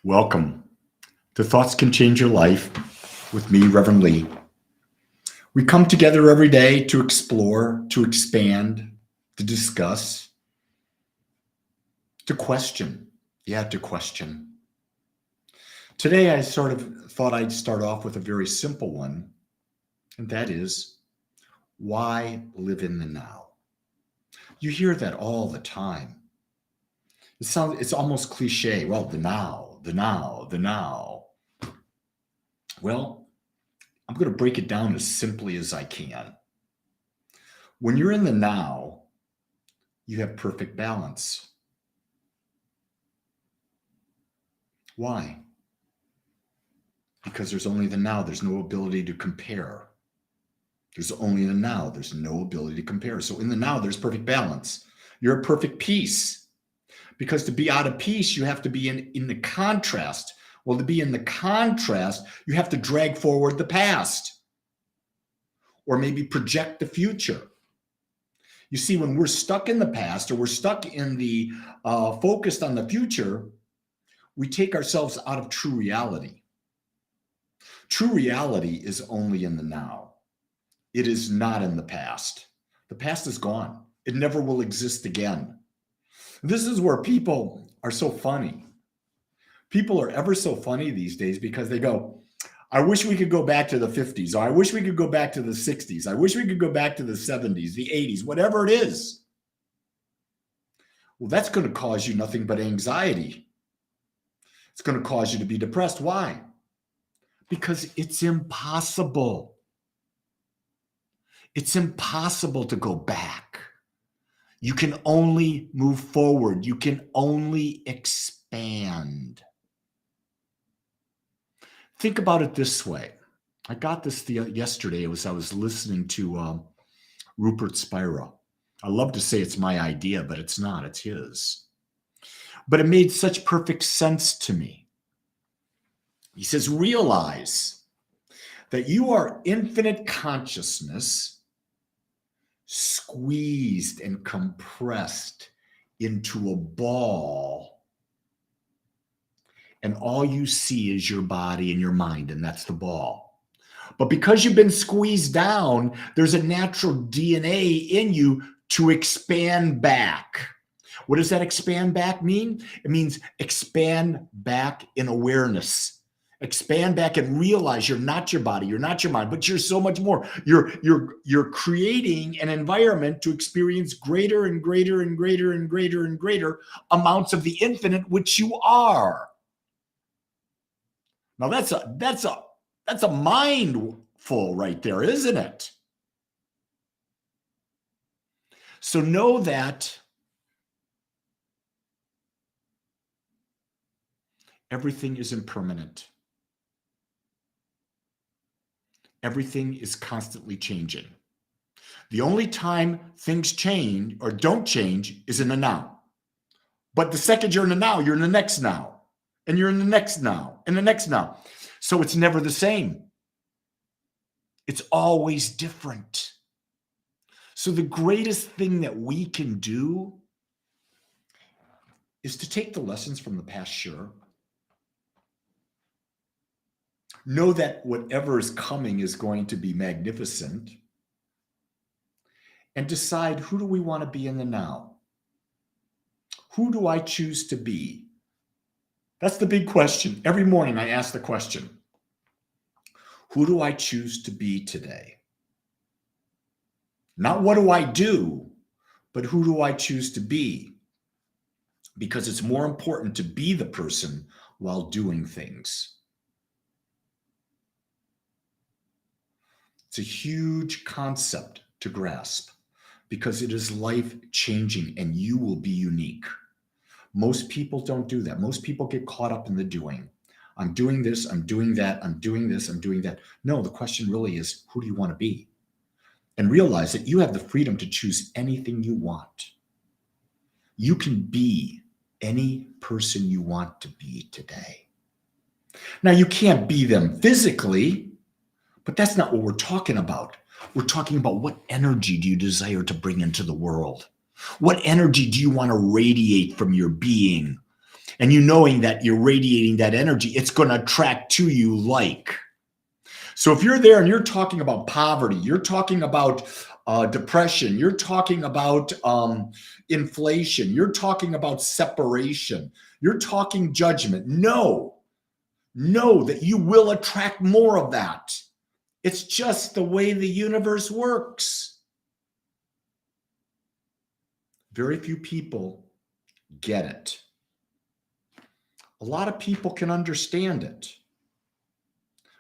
Welcome to Thoughts Can Change Your Life with me, Reverend Lee. We come together every day to explore, to expand, to discuss, to question. To question. Today, I sort of thought I'd start off with a very simple one, and that is, why live in the now? You hear that all the time. It's almost cliche. Well, the now, the now, the now. Well, I'm going to break it down as simply as I can. When you're in the now, you have perfect balance. Why? Because there's only the now. There's no ability to compare. There's only the now. There's no ability to compare. So in the now, there's perfect balance. You're at perfect peace. Because to be out of peace, you have to be in the contrast. Well, to be in the contrast, you have to drag forward the past or maybe project the future. You see, when we're stuck in the past or we're stuck in the focused on the future, we take ourselves out of true reality. True reality is only in the now. It is not in the past. The past is gone. It never will exist again. This is where people are so funny. People are ever so funny these days because they go, I wish we could go back to the 50s, or I wish we could go back to the 60s. I wish we could go back to the 70s, the 80s, whatever it is. Well, that's going to cause you nothing but anxiety. It's going to cause you to be depressed. Why? Because it's impossible. It's impossible to go back. You can only move forward. You can only expand. Think about it this way. I got this yesterday as I was listening to Rupert Spira. I love to say it's my idea, but it's not. It's his. But it made such perfect sense to me. He says, realize that you are infinite consciousness squeezed and compressed into a ball, and all you see is your body and your mind, and that's the ball. But because you've been squeezed down, there's a natural DNA in you to expand back. What does that expand back mean? It means expand back in awareness. Expand back and realize you're not your body, you're not your mind, but you're so much more. You're creating an environment to experience greater and greater and greater and greater and greater amounts of the infinite, which you are. Now that's a mindful right there, isn't it? So know that everything is impermanent. Everything is constantly changing. The only time things change or don't change is in the now. But the second you're in the now, you're in the next now. And you're in the next now, and the next now. So it's never the same. It's always different. So the greatest thing that we can do is to take the lessons from the past, sure. Know that whatever is coming is going to be magnificent. And decide, who do we want to be in the now? Who do I choose to be? That's the big question. Every morning I ask the question, who do I choose to be today? Not what do I do, but who do I choose to be? Because it's more important to be the person while doing things. It's a huge concept to grasp because it is life-changing and you will be unique. Most people don't do that. Most people get caught up in the doing. I'm doing this, I'm doing that, I'm doing this, I'm doing that. No, the question really is, who do you want to be? And realize that you have the freedom to choose anything you want. You can be any person you want to be today. Now, you can't be them physically, but that's not what we're talking about. We're talking about what energy do you desire to bring into the world? What energy do you want to radiate from your being? and you knowing that you're radiating that energy, it's going to attract to you like. So if you're there and you're talking about poverty, you're talking about depression, you're talking about inflation, you're talking about separation, you're talking judgment, know that you will attract more of that. It's just the way the universe works. Very few people get it. A lot of people can understand it.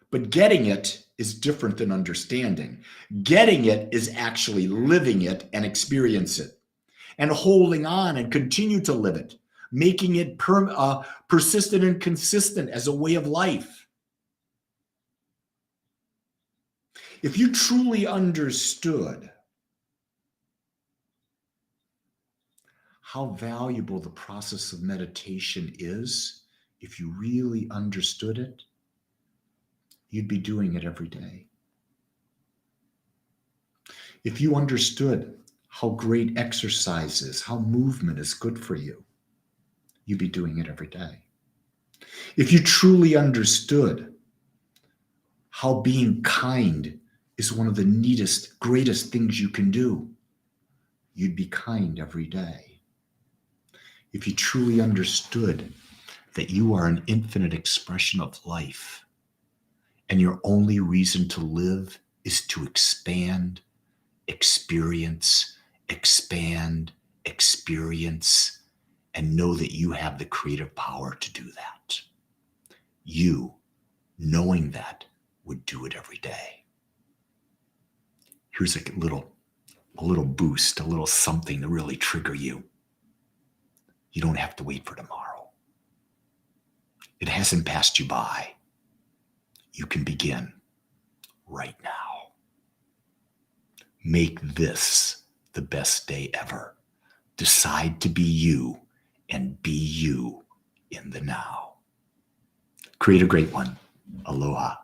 But getting it is different than understanding. Getting it is actually living it and experience it and holding on and continue to live it, making it persistent and consistent as a way of life. If you truly understood how valuable the process of meditation is, if you really understood it, you'd be doing it every day. If you understood how great exercise is, how movement is good for you, you'd be doing it every day. If you truly understood how being kind is one of the neatest, greatest things you can do, you'd be kind every day. If you truly understood that you are an infinite expression of life, and your only reason to live is to expand, experience, and know that you have the creative power to do that. You, knowing that, would do it every day. Here's a little boost, a little something to really trigger you. You don't have to wait for tomorrow. It hasn't passed you by. You can begin right now. Make this the best day ever. Decide to be you and be you in the now. Create a great one. Aloha.